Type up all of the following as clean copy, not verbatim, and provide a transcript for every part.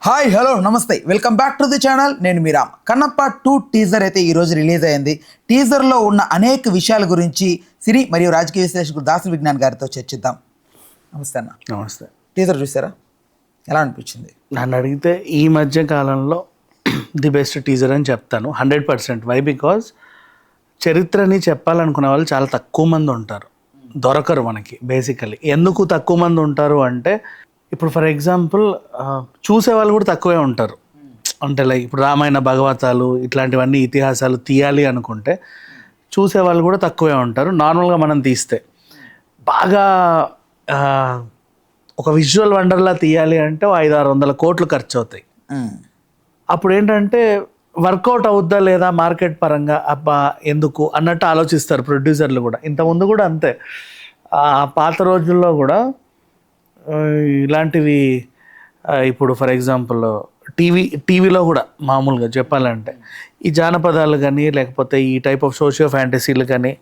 Hi hello నమస్తే welcome back to the channel. నేను మీ Ram. Kannappa 2 teaser అయితే ఈరోజు రిలీజ్ అయింది. టీజర్లో ఉన్న అనేక విషయాల గురించి సిరి మరియు రాజకీయ విశ్లేషకుడు దాసరి విజ్ఞాన్ గారితో చర్చిద్దాం. నమస్తే అన్న. నమస్తే. టీజర్ చూసారా, ఎలా అనిపించింది? నన్ను అడిగితే ఈ మధ్య కాలంలో ది బెస్ట్ టీజర్ అని చెప్తాను 100%. వై? బికాజ్ చరిత్రని చెప్పాలనుకునే వాళ్ళు చాలా తక్కువ మంది ఉంటారు, దొరకరు మనకి. బేసికలీ ఎందుకు తక్కువ మంది ఉంటారు అంటే, ఇప్పుడు ఫర్ ఎగ్జాంపుల్ చూసేవాళ్ళు కూడా తక్కువే ఉంటారు. అంటే లైక్ ఇప్పుడు రామాయణ భాగవతాలు ఇట్లాంటివన్నీ ఇతిహాసాలు తీయాలి అనుకుంటే చూసేవాళ్ళు కూడా తక్కువే ఉంటారు. నార్మల్గా మనం తీస్తే బాగా ఒక విజువల్ వండర్లా తీయాలి అంటే 500-600 కోట్లు ఖర్చు అవుతాయి. అప్పుడు ఏంటంటే వర్కౌట్ అవుద్దా లేదా మార్కెట్ పరంగా, అబ్బా ఎందుకు అన్నట్టు ఆలోచిస్తారు ప్రొడ్యూసర్లు కూడా. ఇంతకుముందు కూడా అంతే. పాత రోజుల్లో కూడా ఇలాంటివి ఇప్పుడు ఫర్ ఎగ్జాంపుల్ టీవీలో కూడా మామూలుగా చెప్పాలంటే ఈ జానపదాలు కానీ లేకపోతే ఈ టైప్ ఆఫ్ సోషియో ఫ్యాంటసీలు కానీ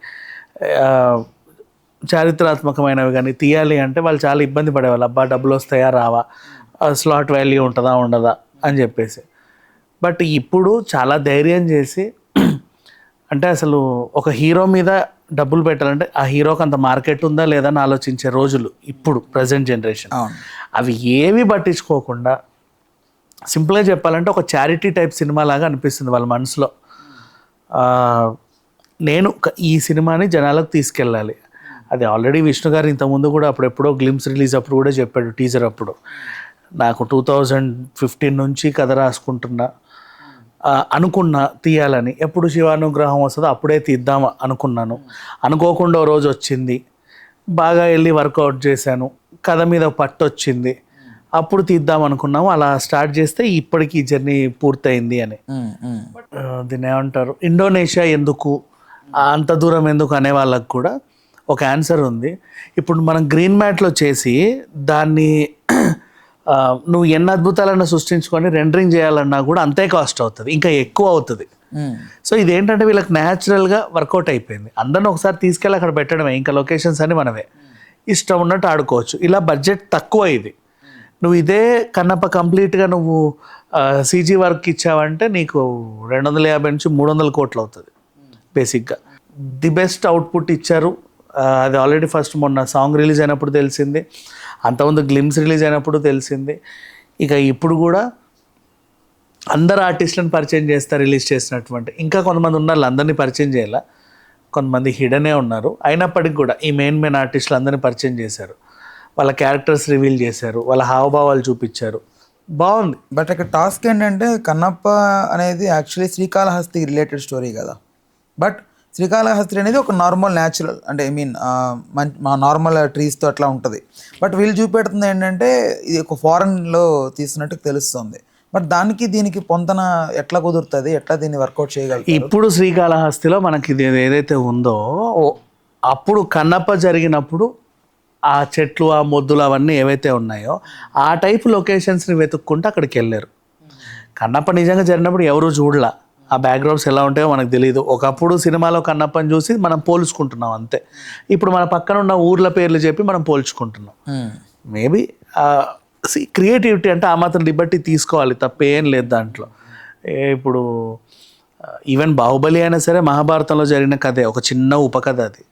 చారిత్రాత్మకమైనవి కానీ తీయాలి అంటే వాళ్ళు చాలా ఇబ్బంది పడేవాళ్ళు. అబ్బా డబ్బులు వస్తాయా రావా, స్లాట్ వాల్యూ ఉంటుందా ఉండదా అని చెప్పేసి. బట్ ఇప్పుడు చాలా ధైర్యం చేసి అంటే అసలు ఒక హీరో మీద డబ్బులు పెట్టాలంటే ఆ హీరోకి అంత మార్కెట్ ఉందా లేదా అని ఆలోచించే రోజులు ఇప్పుడు ప్రజెంట్ జనరేషన్. అవి ఏవి పట్టించుకోకుండా సింపుల్గా చెప్పాలంటే ఒక చారిటీ టైప్ సినిమా లాగా అనిపిస్తుంది వాళ్ళ మనసులో. నేను ఈ సినిమాని జనాలకు తీసుకెళ్ళాలి. అది ఆల్రెడీ విష్ణు గారు ఇంతకుముందు కూడా అప్పుడెప్పుడో గ్లిమ్స్ రిలీజ్ అప్పుడు కూడా చెప్పాడు టీజర్ అప్పుడు. నాకు 2015 నుంచి కథ రాసుకుంటున్నా అనుకున్నా తీయాలని. ఎప్పుడు శివానుగ్రహం వస్తుందో అప్పుడే తీద్దాం అనుకున్నాను. అనుకోకుండా ఓ రోజు వచ్చింది, బాగా వెళ్ళి వర్కౌట్ చేశాను, కథ మీద పట్టు వచ్చింది, అప్పుడు తీద్దాం అనుకున్నాము. అలా స్టార్ట్ చేస్తే ఇప్పటికీ ఈ జర్నీ పూర్తయింది అని. దీన్ని ఏమంటారు, ఇండోనేషియా ఎందుకు అంత దూరం ఎందుకు అనే వాళ్ళకు కూడా ఒక ఆన్సర్ ఉంది. ఇప్పుడు మనం గ్రీన్ మ్యాట్లో చేసి దాన్ని నువ్వు ఎన్ని అద్భుతాలను సృష్టించుకొని రెండరింగ్ చేయాలన్నా కూడా అంతే కాస్ట్ అవుతుంది, ఇంకా ఎక్కువ అవుతుంది. సో ఇదేంటంటే వీళ్ళకి న్యాచురల్గా వర్కౌట్ అయిపోయింది. అందరిని ఒకసారి తీసుకెళ్ళి అక్కడ పెట్టడమే, ఇంకా లొకేషన్స్ అని మనమే ఇష్టం ఉన్నట్టు ఆడుకోవచ్చు. ఇలా బడ్జెట్ తక్కువ ఇది. నువ్వు ఇదే కన్నప్ప కంప్లీట్గా నువ్వు సీజీ వర్క్ ఇచ్చావంటే నీకు 250 నుంచి 300 కోట్లు అవుతుంది బేసిక్గా. ది బెస్ట్ అవుట్పుట్ ఇచ్చారు. అది ఆల్రెడీ ఫస్ట్ మొన్న సాంగ్ రిలీజ్ అయినప్పుడు తెలిసింది, అంతకుముందు గ్లిమ్స్ రిలీజ్ అయినప్పుడు తెలిసింది. ఇక ఇప్పుడు కూడా అందరు ఆర్టిస్టులను పరిచయం చేస్తారు రిలీజ్ చేసినటువంటి. ఇంకా కొంతమంది ఉన్నారు, అందరినీ పరిచయం చేయాల, కొంతమంది హిడనే ఉన్నారు. అయినప్పటికీ కూడా ఈ మెయిన్ ఆర్టిస్టులు అందరినీ పరిచయం చేశారు, వాళ్ళ క్యారెక్టర్స్ రివీల్ చేశారు, వాళ్ళ హావభావాలు చూపించారు. బాగుంది. బట్ ఇక్కడ టాస్క్ ఏంటంటే కన్నప్ప అనేది యాక్చువల్లీ శ్రీకాళహస్తి రిలేటెడ్ స్టోరీ కదా. బట్ శ్రీకాళహస్తి అనేది ఒక నార్మల్ న్యాచురల్ అంటే ఐ మీన్ మా నార్మల్ ట్రీస్తో అట్లా ఉంటుంది. బట్ వీళ్ళు చూపెడుతుంది ఏంటంటే ఇది ఒక ఫారెన్లో తీసినట్టు తెలుస్తుంది. బట్ దానికి దీనికి పొంతన ఎట్లా కుదురుతుంది, ఎట్లా దీన్ని వర్కౌట్ చేయగలరు? ఇప్పుడు శ్రీకాళహస్తిలో మనకి ఇది ఏదైతే ఉందో అప్పుడు కన్నప్ప జరిగినప్పుడు ఆ చెట్లు ఆ మొద్దులు అవన్నీ ఏవైతే ఉన్నాయో ఆ టైప్ లొకేషన్స్ని వెతుక్కుంటూ అక్కడికి వెళ్ళారు. కన్నప్ప నిజంగా జరిగినప్పుడు ఎవరు చూడలా, ఆ బ్యాక్గ్రౌండ్స్ ఎలా ఉంటాయో మనకు తెలియదు. ఒకప్పుడు సినిమాలో కన్నప్పని చూసి మనం పోల్చుకుంటున్నాం అంతే. ఇప్పుడు మన పక్కన ఉన్న ఊర్ల పేర్లు చెప్పి మనం పోల్చుకుంటున్నాం. మేబీ క్రియేటివిటీ అంటే ఆ మాత్రం లిబర్టీ తీసుకోవాలి, తప్పేం లేదు దాంట్లో. ఇప్పుడు ఈవెన్ బాహుబలి అయినా సరే మహాభారతంలో జరిగిన కథే, ఒక చిన్న ఉపకథ అది,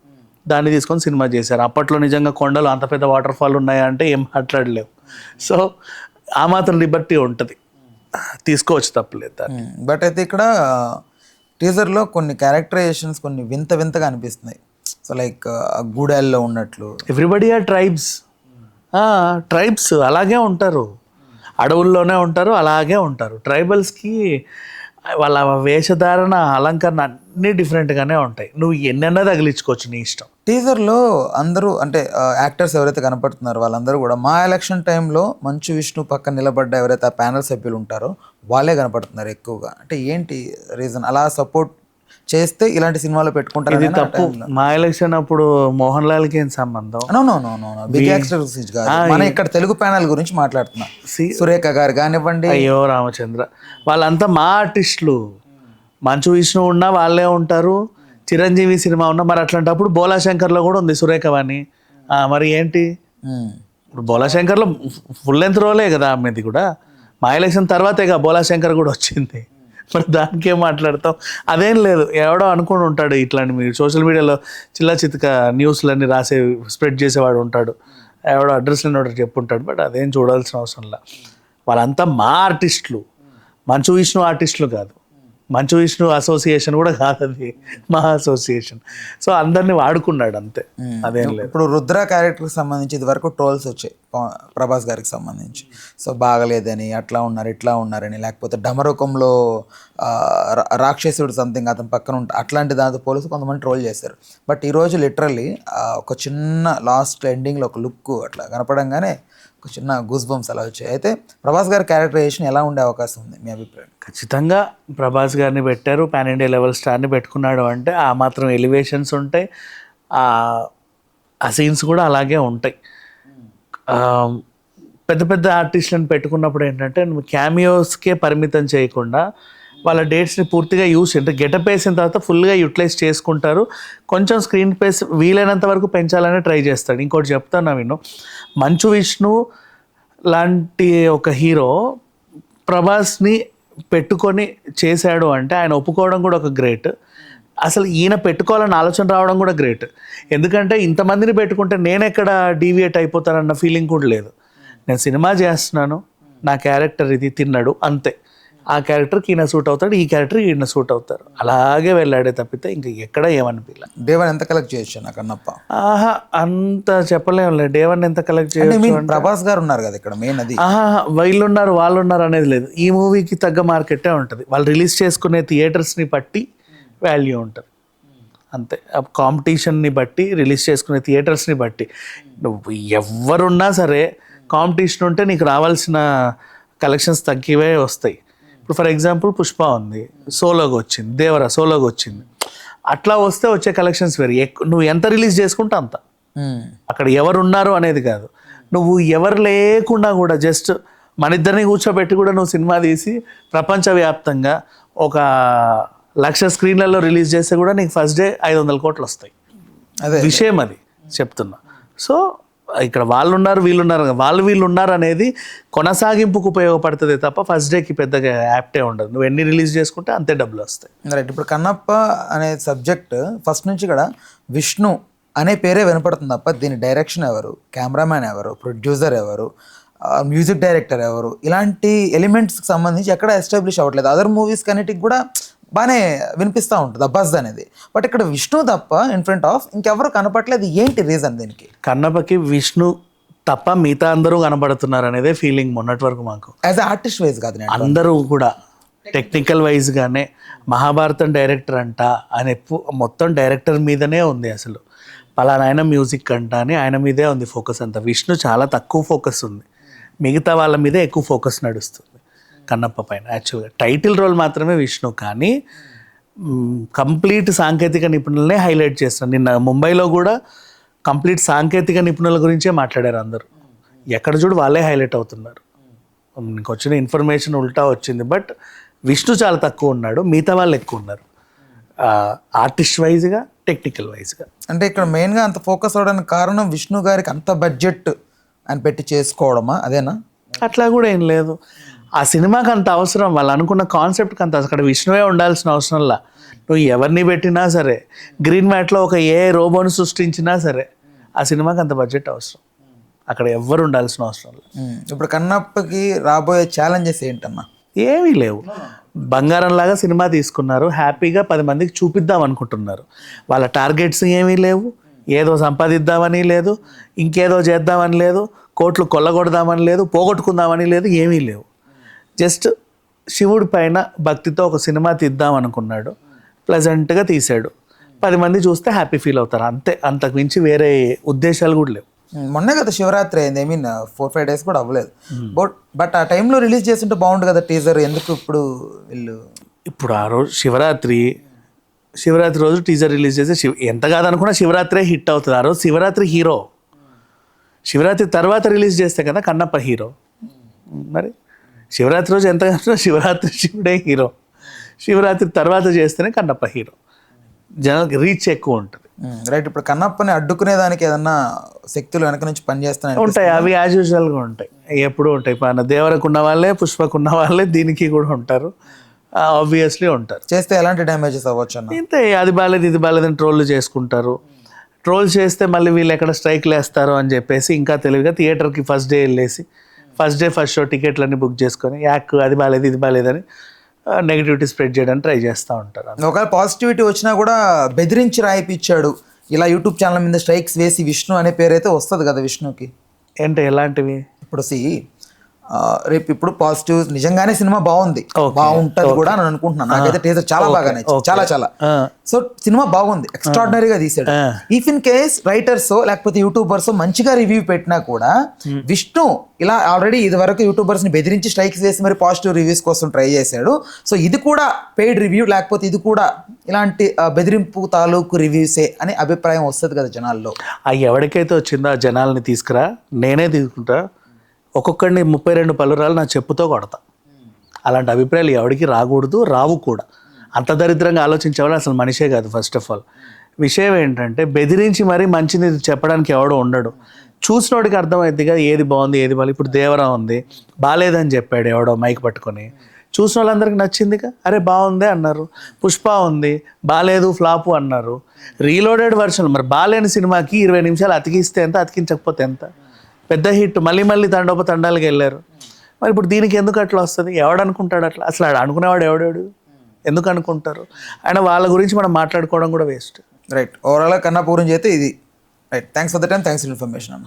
దాన్ని తీసుకొని సినిమా చేశారు. అప్పట్లో నిజంగా కొండలు అంత పెద్ద వాటర్ ఫాల్ ఉన్నాయా అంటే ఏం మాట్లాడలేవు. సో ఆ మాత్రం లిబర్టీ ఉంటుంది, తీసుకోవచ్చు, తప్పలేదు దాన్ని. బట్ అయితే ఇక్కడ టీజర్లో కొన్ని క్యారెక్టరైజేషన్స్ కొన్ని వింతగా అనిపిస్తున్నాయి. సో లైక్ గూడాల్లో ఉన్నట్లు ఎవ్రీబడి ఆర్ ట్రైబ్స్ అలాగే ఉంటారు, అడవుల్లోనే ఉంటారు, అలాగే ఉంటారు. ట్రైబల్స్కి వాళ్ళ వేషధారణ అలంకరణ అన్నీ డిఫరెంట్గానే ఉంటాయి. నువ్వు ఎన్నెన్నో తగిలించుకోవచ్చు నీ ఇష్టం. టీజర్లో అందరూ అంటే యాక్టర్స్ ఎవరైతే కనపడుతున్నారో వాళ్ళందరూ కూడా మా ఎలక్షన్ టైంలో మంచు విష్ణు పక్కన నిలబడ్డ ఎవరైతే ఆ ప్యానల్ సభ్యులు ఉంటారో వాళ్ళే కనపడుతున్నారు ఎక్కువగా. అంటే ఏంటి రీజన్? అలా సపోర్ట్ చేస్తే ఇలాంటి సినిమాలో పెట్టుకుంటారు. ఇది తప్పు. మా ఎలక్షన్ అప్పుడు మోహన్ లాల్కి ఏం సంబంధం? బిగ్ యాక్టర్స్ కాదు, మనం ఇక్కడ తెలుగు ప్యానల్ గురించి మాట్లాడుతున్నా. సురేఖ గారు కానివ్వండి, అయ్యో రామచంద్ర, వాళ్ళంతా మా ఆర్టిస్టులు. మంచు విష్ణు ఉన్నా వాళ్ళే ఉంటారు, చిరంజీవి సినిమా ఉన్నా. మరి అట్లాంటప్పుడు బోలాశంకర్లో కూడా ఉంది సురేఖవాణి. మరి ఏంటి? ఇప్పుడు బోలాశంకర్లో ఫుల్ లెంత్ రోలే కదా ఆమెది కూడా. మా ఎలక్షన్ తర్వాతేగా బోలా శంకర్ కూడా వచ్చింది. మరి దానికి ఏం మాట్లాడతాం? అదేం లేదు, ఎవడో అనుకుని ఉంటాడు ఇట్లాంటి, మీరు సోషల్ మీడియాలో చిల్ల చితక న్యూస్లన్నీ రాసే స్ప్రెడ్ చేసేవాడు ఉంటాడు, ఎవడో అడ్రస్లని ఒకటి చెప్పుంటాడు. బట్ అదేం చూడాల్సిన అవసరం లే. వాళ్ళంతా మా ఆర్టిస్టులు, మంచు విష్ణు ఆర్టిస్టులు కాదు, మంచు విష్ణు అసోసియేషన్ కూడా కాదు, అది మా అసోసియేషన్. సో అందరినీ వాడుకున్నాడు అంతే, అదేం లేదు. ఇప్పుడు రుద్ర క్యారెక్టర్కి సంబంధించి ఇది వరకు ట్రోల్స్ వచ్చాయి ప్రభాస్ గారికి సంబంధించి. సో బాగలేదని, అట్లా ఉన్నారు ఇట్లా ఉన్నారని, లేకపోతే డమరుకంలో రాక్షసుడు సంథింగ్ అతని పక్కన ఉంటా, అట్లాంటి దాంతో పోలీసు కొంతమంది ట్రోల్ చేశారు. బట్ ఈరోజు లిటరల్లీ ఒక చిన్న లాస్ట్ ఎండింగ్లో ఒక లుక్ అట్లా కనపడంగానే ఒక చిన్న గూస్ బంప్స్ అలా వచ్చాయి. అయితే ప్రభాస్ గారి క్యారెక్టరైజేషన్ ఎలా ఉండే అవకాశం ఉంది మీ అభిప్రాయం? ఖచ్చితంగా ప్రభాస్ గారిని పెట్టారు, పాన్ ఇండియా లెవెల్ స్టార్ని పెట్టుకున్నాడు అంటే ఆ మాత్రం ఎలివేషన్స్ ఉంటాయి, ఆ సీన్స్ కూడా అలాగే ఉంటాయి. పెద్ద పెద్ద ఆర్టిస్టులను పెట్టుకున్నప్పుడు ఏంటంటే నువ్వు క్యామియోస్కే పరిమితం చేయకుండా వాళ్ళ డేట్స్ని పూర్తిగా యూస్, అంటే గెటప్ వేసిన తర్వాత ఫుల్గా యూటిలైజ్ చేసుకుంటారు. కొంచెం స్క్రీన్ స్పేస్ వీలైనంత వరకు పెంచాలని ట్రై చేస్తాడు. ఇంకోటి చెప్తాను విను, మంచు విష్ణు లాంటి ఒక హీరో ప్రభాస్ని పెట్టుకొని చేశాడు అంటే ఆయన ఒప్పుకోవడం కూడా ఒక గ్రేట్. అసలు ఈయన పెట్టుకోవాలని ఆలోచన రావడం కూడా గ్రేట్. ఎందుకంటే ఇంతమందిని పెట్టుకుంటే నేను ఎక్కడ డీవియేట్ అయిపోతానన్న ఫీలింగ్ కూడా లేదు. నేను సినిమా చేస్తున్నాను, నా క్యారెక్టర్ ఇది, తిన్నాడు అంతే. ఆ క్యారెక్టర్కి ఈయన సూట్ అవుతాడు, ఈ క్యారెక్టర్ ఈయన సూట్ అవుతారు, అలాగే వెళ్ళాడే తప్పితే ఇంకా ఎక్కడ ఏమనిపించలే. డేవన్ ఎంత కలెక్ట్ చేయొచ్చు నాకు అన్నప్ప? అంత చెప్పలేము. డేవన్ ఎంత కలెక్ట్ చేయొచ్చు? ప్రభాస్ గారు ఉన్నారు కదా ఇక్కడ మెయిన్, అది వీళ్ళు ఉన్నారు వాళ్ళు ఉన్నారు అనేది లేదు. ఈ మూవీకి తగ్గ మార్కెటే ఉంటుంది. వాళ్ళు రిలీజ్ చేసుకునే థియేటర్స్ని బట్టి వాల్యూ ఉంటుంది అంతే. కాంపిటీషన్ని బట్టి, రిలీజ్ చేసుకునే థియేటర్స్ని బట్టి, నువ్వు ఎవరున్నా సరే కాంపిటీషన్ ఉంటే నీకు రావాల్సిన కలెక్షన్స్ తగ్గివే వస్తాయి. ఇప్పుడు ఫర్ ఎగ్జాంపుల్ పుష్ప ఉంది, సోలోగా వచ్చింది, దేవరా సోలోగా వచ్చింది, అట్లా వస్తే వచ్చే కలెక్షన్స్ వేరు. నువ్వు ఎంత రిలీజ్ చేసుకుంటే అంత. అక్కడ ఎవరు ఉన్నారు అనేది కాదు, నువ్వు ఎవరు లేకుండా కూడా జస్ట్ మన ఇద్దరిని కూర్చోబెట్టి కూడా నువ్వు సినిమా తీసి ప్రపంచవ్యాప్తంగా ఒక 1,00,000 స్క్రీన్లలో రిలీజ్ చేస్తే కూడా నీకు ఫస్ట్ డే 500 కోట్లు వస్తాయి. అదే విషయం అది చెప్తున్నా. సో ఇక్కడ వాళ్ళు ఉన్నారు వీళ్ళు ఉన్నారు అనేది కొనసాగింపుకు ఉపయోగపడుతుంది తప్ప ఫస్ట్ డేకి పెద్దగా యాప్టే ఉండదు. నువ్వు ఎన్ని రిలీజ్ చేసుకుంటే అంతే డబ్బులు వస్తాయి. రైట్. ఇప్పుడు కన్నప్ప అనే సబ్జెక్ట్ ఫస్ట్ నుంచి కూడా విష్ణు అనే పేరే వినపడుతుంది తప్ప దీని డైరెక్షన్ ఎవరు, కెమెరామ్యాన్ ఎవరు, ప్రొడ్యూసర్ ఎవరు, మ్యూజిక్ డైరెక్టర్ ఎవరు, ఇలాంటి ఎలిమెంట్స్కి సంబంధించి ఎక్కడ ఎస్టాబ్లిష్ అవ్వట్లేదు. అదర్ మూవీస్ కన్నిటికి కూడా బాగానే వినిపిస్తూ ఉంటుంది అబ్బాస్ అనేది. బట్ ఇక్కడ విష్ణు తప్ప ఇన్ ఫ్రంట్ ఆఫ్ ఇంకెవరు కనపట్లేదు. ఏంటి రీజన్ దీనికి? కన్నప్పకి విష్ణు తప్ప మిగతా అందరూ కనబడుతున్నారు అనేదే ఫీలింగ్ మొన్నటి వరకు మాకు. యాజ్ ఆర్టిస్ట్ వైజ్ కాదు, అందరూ కూడా టెక్నికల్ వైజ్గానే మహాభారతం డైరెక్టర్ అంట అని మొత్తం డైరెక్టర్ మీదనే ఉంది. అసలు పలానా ఆయన మ్యూజిక్ అంట అని ఆయన మీదే ఉంది ఫోకస్ అంతా. విష్ణు చాలా తక్కువ ఫోకస్ ఉంది, మిగతా వాళ్ళ మీదే ఎక్కువ ఫోకస్ నడుస్తుంది కన్నప్ప పైన. యాక్చువల్గా టైటిల్ రోల్ మాత్రమే విష్ణు, కానీ కంప్లీట్ సాంకేతిక నిపుణులనే హైలైట్ చేస్తాను. నిన్న ముంబైలో కూడా కంప్లీట్ సాంకేతిక నిపుణుల గురించే మాట్లాడారు అందరూ. ఎక్కడ చూడు వాళ్ళే హైలైట్ అవుతున్నారు. నీకు వచ్చిన ఇన్ఫర్మేషన్ ఉల్టా వచ్చింది. బట్ విష్ణు చాలా తక్కువ ఉన్నాడు, మిగతా వాళ్ళు ఎక్కువ ఉన్నారు ఆర్టిస్ట్ వైజ్గా, టెక్నికల్ వైజ్గా. అంటే ఇక్కడ మెయిన్గా అంత ఫోకస్ అవడానికి కారణం విష్ణు గారికి అంత బడ్జెట్ అని పెట్టి చేసుకోవడమా? అదేనా? అట్లా కూడా ఏం లేదు. ఆ సినిమాకి అంత అవసరం, వాళ్ళు అనుకున్న కాన్సెప్ట్కి అంత, అక్కడ విష్ణువే ఉండాల్సిన అవసరంలా. నువ్వు ఎవరిని పెట్టినా సరే, గ్రీన్ మ్యాట్లో ఒక రోబోని సృష్టించినా సరే ఆ సినిమాకి అంత బడ్జెట్ అవసరం, అక్కడ ఎవ్వరు ఉండాల్సిన అవసరం లేదు. ఇప్పుడు కన్నప్పకి రాబోయే ఛాలెంజెస్ ఏంటన్నా? ఏమీ లేవు. బంగారంలాగా సినిమా తీసుకున్నారు, హ్యాపీగా 10 మందికి చూపిద్దాం అనుకుంటున్నారు. వాళ్ళ టార్గెట్స్ ఏమీ లేవు, ఏదో సంపాదిద్దామని లేదు, ఇంకేదో చేద్దామని లేదు, కోట్లు కొల్లగొడదామని లేదు, పోగొట్టుకుందామని లేదు, ఏమీ లేవు. జస్ట్ శివుడి పైన భక్తితో ఒక సినిమా తీద్దాం అనుకున్నాడు, ప్లెజెంట్గా తీశాడు, 10 మంది చూస్తే హ్యాపీ ఫీల్ అవుతారు అంతే. అంతకు మించి వేరే ఉద్దేశాలు కూడా లేవు. మొన్నే కదా శివరాత్రి అయింది, ఐ మీన్ 4-5 డేస్ కూడా అవ్వలేదు. బట్ ఆ టైంలో రిలీజ్ చేస్తుంటే బాగుండు కదా టీజర్, ఎందుకు ఇప్పుడు వీళ్ళు? ఇప్పుడు ఆ రోజు శివరాత్రి రోజు టీజర్ రిలీజ్ చేసి ఎంత కాదనుకున్నా శివరాత్రే హిట్ అవుతుంది. ఆ రోజు శివరాత్రి హీరో, శివరాత్రి తర్వాత రిలీజ్ చేస్తే కదా కన్నప్ప హీరో. మరి శివరాత్రి రోజు ఎంత కాదన్నా శివరాత్రి శివుడే హీరో, శివరాత్రి తర్వాత చేస్తేనే కన్నప్ప హీరో, జనాలకి రీచ్ ఎక్కువ ఉంటుంది. రైట్. ఇప్పుడు కన్నప్పని అడ్డుకునే దానికి ఏదన్నా శక్తులు వెనక నుంచి పనిచేస్తున్నాయి ఉంటాయి, అవి యాజ్ యూజువల్గా ఉంటాయి. ఎప్పుడూ ఉంటాయి. మన దేవరకు ఉన్న వాళ్ళే, పుష్పకు ఉన్న వాళ్ళే దీనికి కూడా ఉంటారు, ఆబ్వియస్లీ ఉంటారు. చేస్తే ఎలాంటి డ్యామేజెస్ అవ్వచ్చు అన్న? ఇంతే, అది బాగాలేదు ఇది బాగాలేదని ట్రోల్ చేసుకుంటారు. ట్రోల్ చేస్తే మళ్ళీ వీళ్ళు ఎక్కడ స్ట్రైక్లు వేస్తారు అని చెప్పేసి ఇంకా తెలివిగా థియేటర్కి ఫస్ట్ డే వెళ్ళేసి ఫస్ట్ షో టికెట్లన్నీ బుక్ చేసుకొని అది బాగాలేదు ఇది బాగాలేదని నెగిటివిటీ స్ప్రెడ్ చేయడానికి ట్రై చేస్తూ ఉంటారు. ఒకవేళ పాజిటివిటీ వచ్చినా కూడా బెదిరించి రాయిపిచ్చాడు, ఇలా యూట్యూబ్ ఛానల్ మీద స్ట్రైక్స్ వేసి విష్ణు అనే పేరు అయితే వస్తుంది కదా విష్ణుకి. ఏంటి ఎలాంటివి? ఇప్పుడు రేపు ఇప్పుడు పాజిటివ్ నిజంగానే సినిమా బాగుంది, బాగుంటది కూడా అని అనుకుంటున్నాను. నాకైతే టీజర్ చాలా బాగా నచ్చింది, చాలా. సో సినిమా బాగుంది, ఎక్స్ట్రాడినరీగా తీసాడు. ఇఫ్ ఇన్ కేస్ రైటర్స్ లేకపోతే యూట్యూబర్స్ మంచిగా రివ్యూ పెట్టినా కూడా విష్ణు ఇలా ఆల్రెడీ ఇది వరకు యూట్యూబర్స్ ని బెదిరించి స్ట్రైక్స్ వేసి మరి పాజిటివ్ రివ్యూస్ కోసం ట్రై చేశాడు. సో ఇది కూడా పెయిడ్ రివ్యూ, లేకపోతే ఇది కూడా ఇలాంటి బెదిరింపు తాలూకు రివ్యూసే అని అభిప్రాయం వస్తుంది కదా జనాల్లో. ఎవరికైతే వచ్చిందో ఆ జనాల్ని తీసుకురా, నేనే తీసుకుంటా, ఒక్కొక్కడిని 32 పలురాలు నా చెప్పుతో కొడతా. అలాంటి అభిప్రాయాలు ఎవరికి రాకూడదు, రావు కూడా. అంత దరిద్రంగా ఆలోచించేవాళ్ళు అసలు మనిషే కాదు. ఫస్ట్ ఆఫ్ ఆల్ విషయం ఏంటంటే బెదిరించి మరీ మంచిని చెప్పడానికి ఎవడో ఉండడు. చూసినోడికి అర్థమైంది కదా ఏది బాగుంది ఏది బాగాలేదు. ఇప్పుడు దేవరా ఉంది, బాగాలేదని చెప్పాడు ఎవడో మైక్ పట్టుకొని, చూసిన వాళ్ళందరికీ నచ్చిందిగా, అరే బాగుందే అన్నారు. పుష్ప ఉంది, బాగాలేదు ఫ్లాపు అన్నారు. రీలోడెడ్ వర్షన్, మరి బాగాలేని సినిమాకి 20 నిమిషాలు అతికిస్తే ఎంత, అతికించకపోతే ఎంత? పెద్ద హిట్, మళ్ళీ తండాలకు వెళ్ళారు. మరి ఇప్పుడు దీనికి ఎందుకు అట్లా వస్తుంది? ఎవడనుకుంటాడు అట్లా? అసలు అనుకునేవాడు ఎవడాడు? ఎందుకు అనుకుంటారు? అండ్ వాళ్ళ గురించి మనం మాట్లాడుకోవడం కూడా వేస్ట్. రైట్, ఓవరాల్గా కన్నప్ప గురించి అయితే ఇది. Right, thanks for the time, thanks for information అన్న.